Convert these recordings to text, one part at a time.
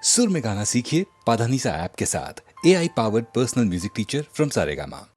सुर में गाना सीखिए पाधानीसा ऐप के साथ। AI powered personal music teacher from Saregama.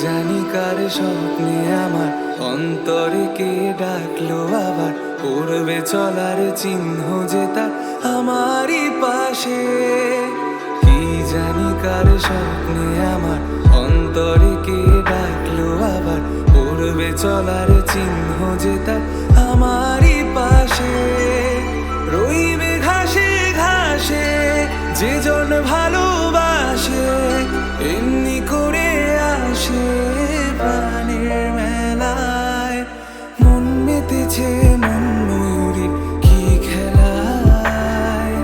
জানি কার স্বপ্নে আমার অন্তরে কে ডাকলো আবার, করবে চলার চিহ্ন যে তার আমারই পাশে। কি জানি কার স্বপ্নে আমার অন্তরে কে ডাকলো আবার, করবে চলার চিহ্ন যে তার আমারই পাশে। রইবে ঘাসে ঘাসে যে জন ভালোবাসে, এমনি করে আসে প্রাণের মেলায়। মন মেতেছে মন ময়ূরীর কি খেলায়,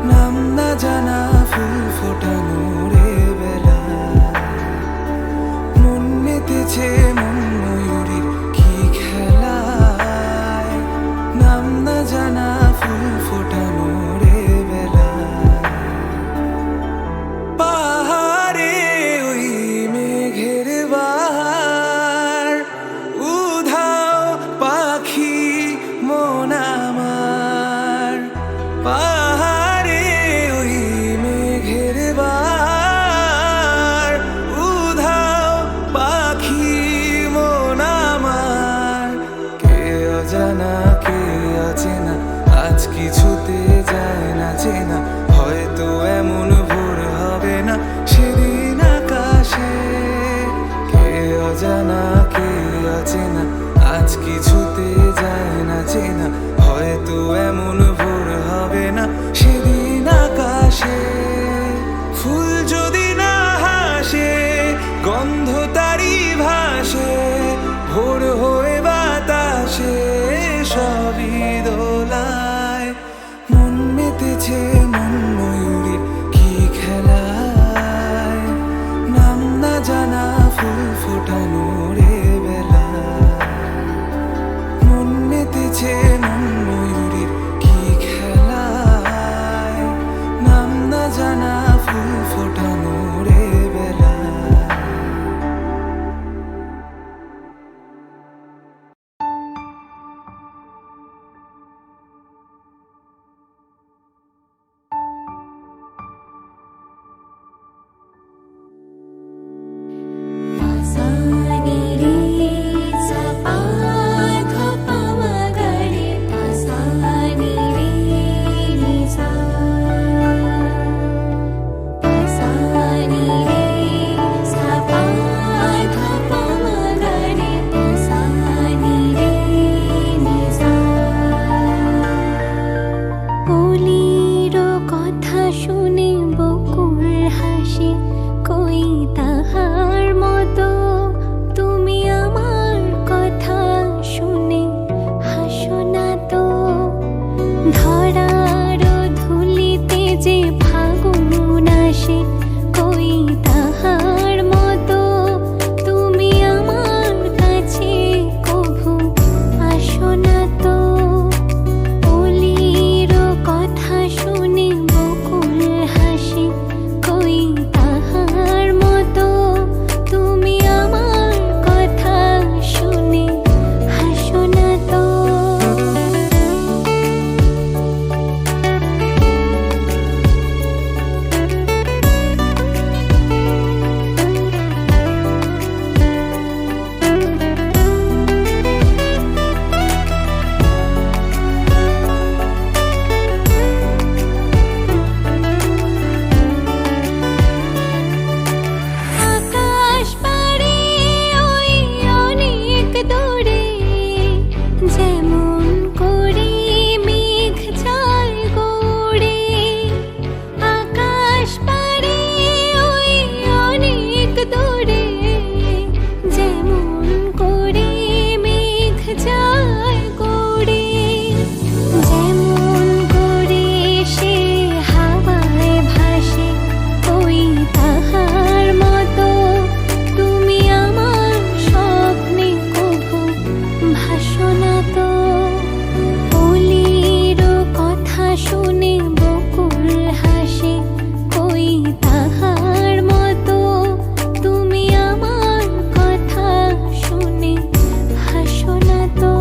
নাম না জানা ফুল ফোটানো রে বেলায়। মন মেতেছে মন ময়ূরীর কি খেলায়, নাম না জানা ফুল ফোটানো রে বেলায়। পাহাড়ে ওই মেঘের বাহার, উধাও পাখি মন আমার। পাহাড়ে ওই মেঘের বাহার, উধাও পাখি মন আমার। কে অজানা কে অচেনা আজ কিছুতে যায় না শুনে বকুল হাসে, কই তাহার মতো তুমি আমার কথা শুনে হাসো না তো।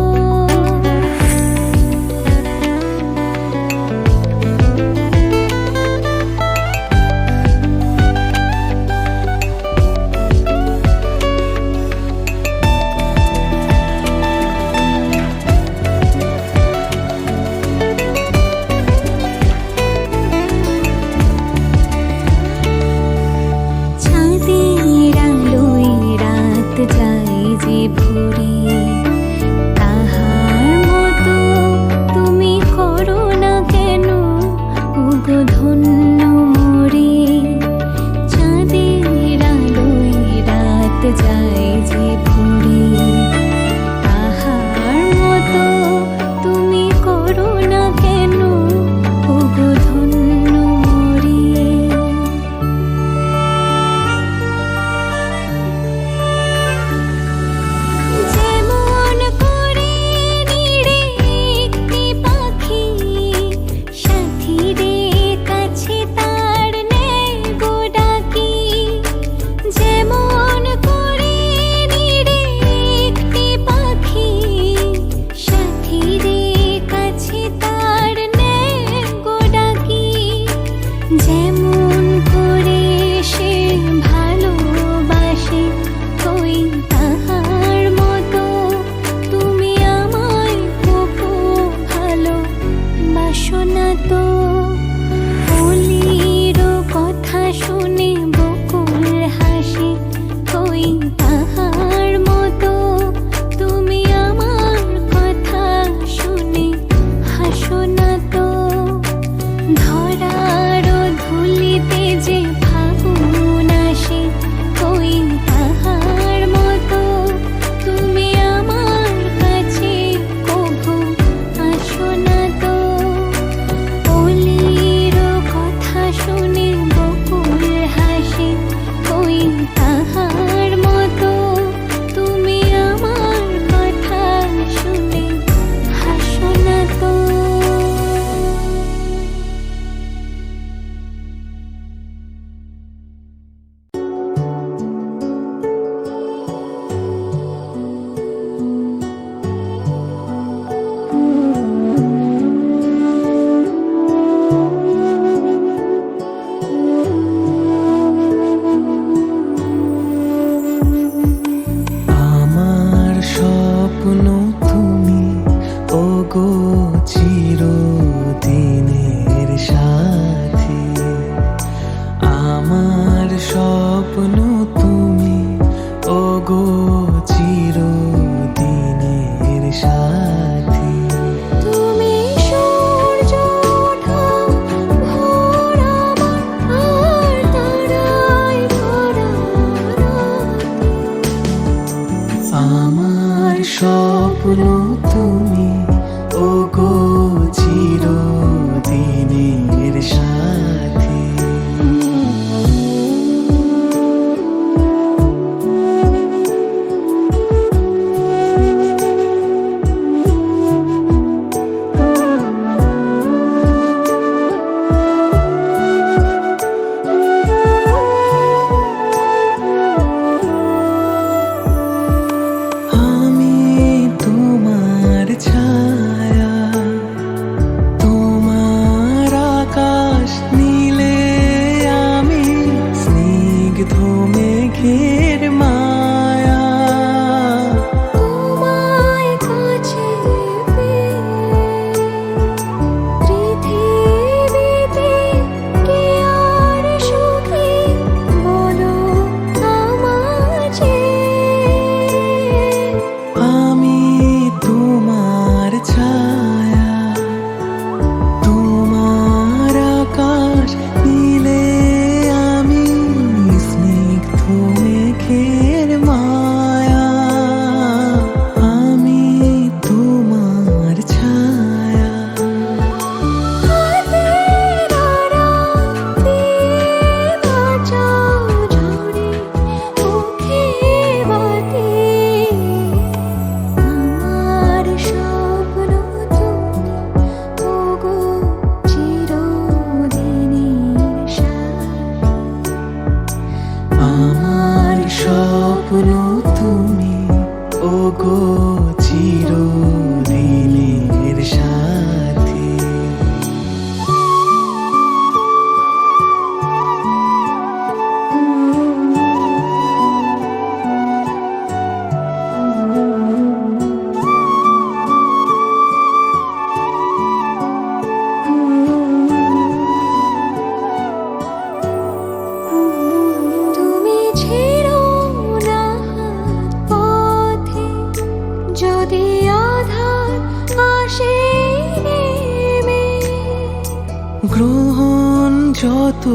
গ্রহণ যত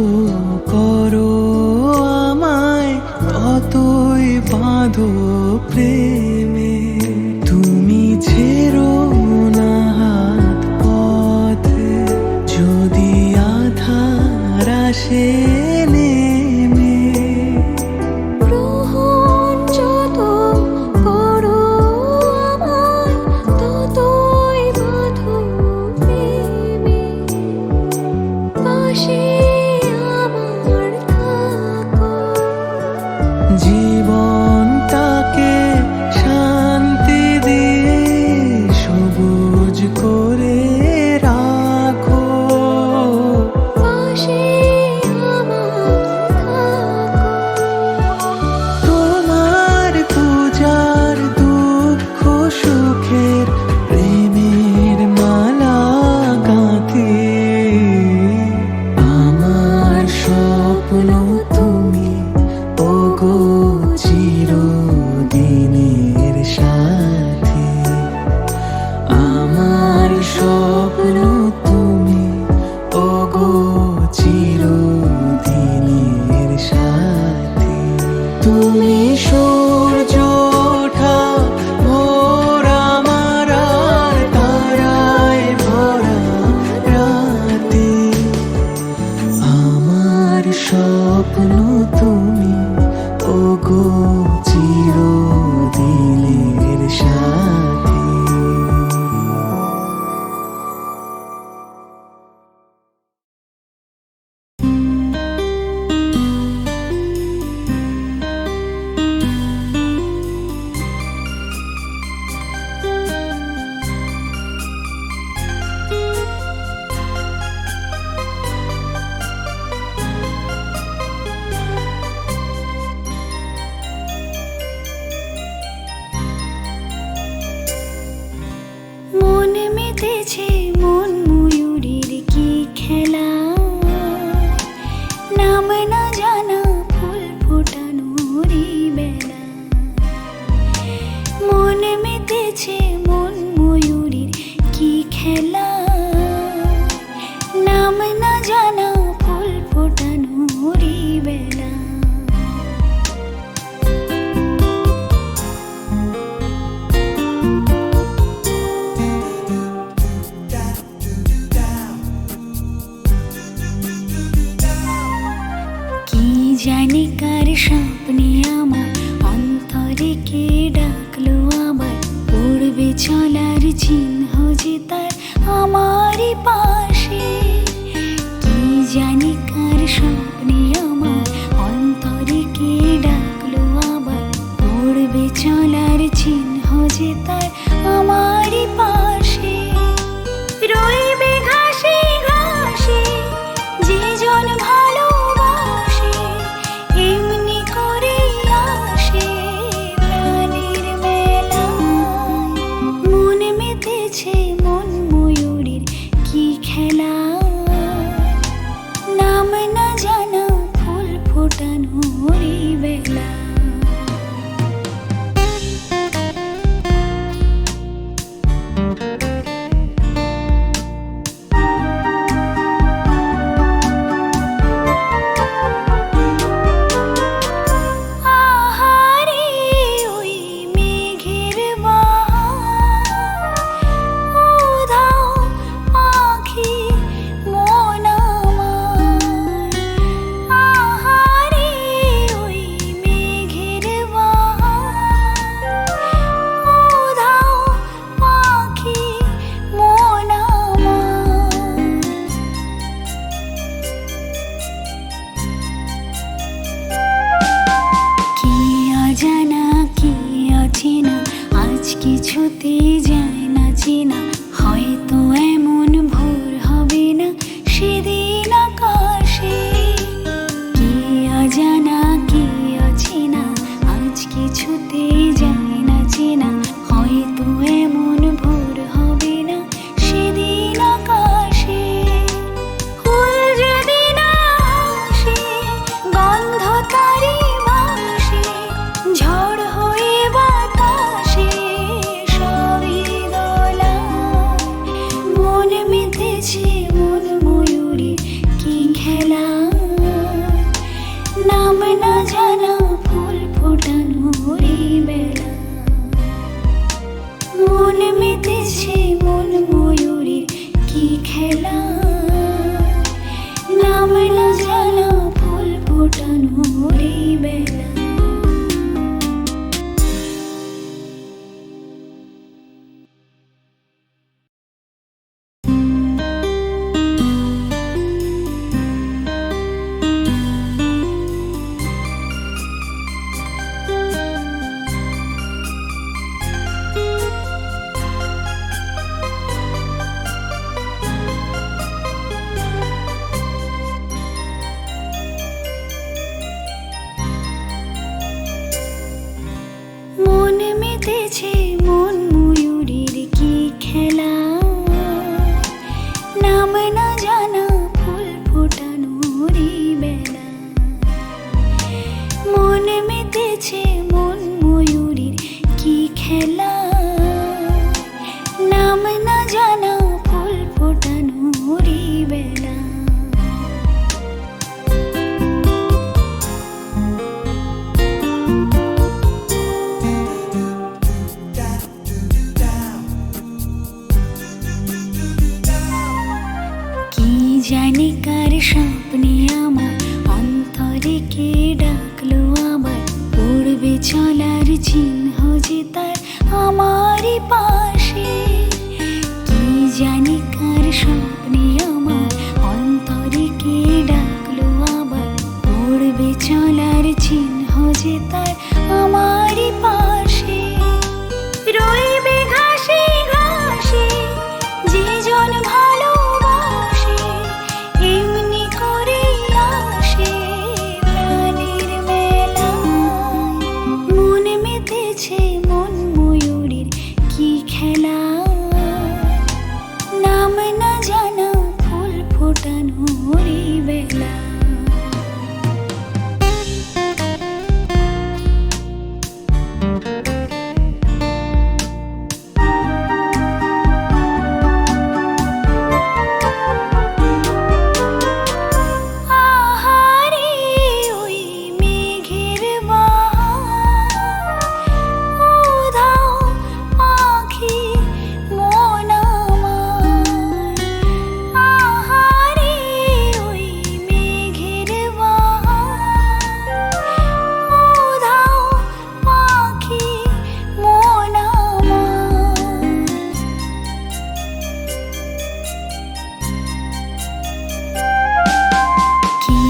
করো আমায়, ততই বাঁধো প্রেমে। তুমি ছেড়ো না হাত পথে, যদি আধার আসে নেমে। গ্রহণ যত করো আমায়, ততই বাঁধো প্রেমে। পাশে আমার থাকো, জীবনটাকে শান্তি দিয়ে সবুজ করে রাখো। পাশে আমার থাকো। তোমার পূজার দুঃখ সুখের প্রেমের মালা গাঁথি। আমার স্বপ্ন তুমি, ওগো চিরদিনের সাথী। আমার স্বপ্ন তুমি, ওগো চিরদিনের সাথী। তুমি সূর্য ওঠা ভোর আমার আর তারায় ভরা রাতে। আমার স্বপ্ন তুমি, ওগো চিরদিনের সাথী। মন মেতেছে মন ময়ূরীর কি খেলা, নাম না জানা ফুল ফোটানোরই বেলা। মন মেতেছে মন ময়ূরীর কি খেলা, নাম না জানা ফুল ফোটানোরই বেলা। কি জানি কার স্বপ্নে আমার অন্তরে কে ডাকলো আবার, পড়বে চলার চিহ্ন যে তার আমারই পাশে। কি জানি কার স্বপ্নে আমার অন্তরে কে ডাকলো আবার, পড়বে চলার চিহ্ন যে তার আমারই পাশে। রইবে ঘাসে ঘাসে যে জন ভালোবাসে, এমনি করে আসে প্রাণের মেলায়। মন মেতেছে মন ময়ূরীর কি খেলা, নাম না জানা জানি কার স্বপ্নে আমার অন্তরে কে ডাকলো আবার পড়বে চলার চিহ্ন যে তার আমারই পাশে। কি জানি কার স্বপ্নে আমার অন্তরে কে ডাকলো আবার পড়বে চলার চিহ্ন যে তার আমারই পাশে। রইবে ঘাসে ঘাসে যে জন ভালোবাসে এমনি করে আসে প্রাণের মেলায়। মন মেতেছে মন ময়ূরীর কি খেলা, নাম না জানা ফুল ফোটানোর এই বেলা। আহারে ওই মেঘের বাহার, উধাও পাখি মন আমার। আহারে ওই মেঘের বাহার, উধাও পাখি মন আমার। কি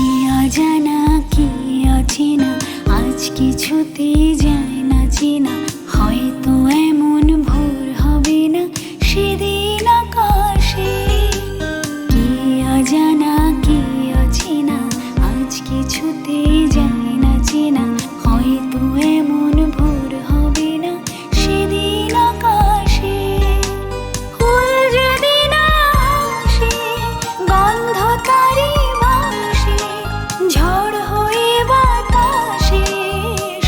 অজানা কি অচেনা আজ কিছুতে যায় না চেনা, হয়তো এমন ভোর হবে না সেদিন আকাশে। কি অজানা কি অচেনা আজ কিছুতে যায় না চেনা, হয়তো এমন ভোর হবে না সেদিন আকাশে। ফুল যদি না আসে গন্ধ তারি বাসে, ঝড় হয়ে বাতাসে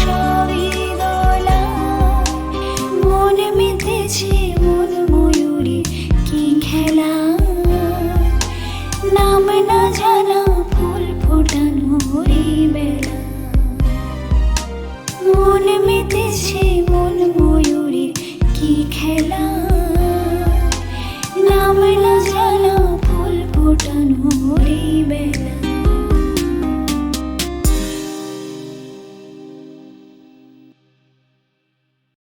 সবই দোলায়। মন মেতেছে মন ময়ূরী কি খেলা, নাম না জানা ফুল ফোটানোর এই বেলা। মন মেতেছে মন ময়ূরীর কি খেলা।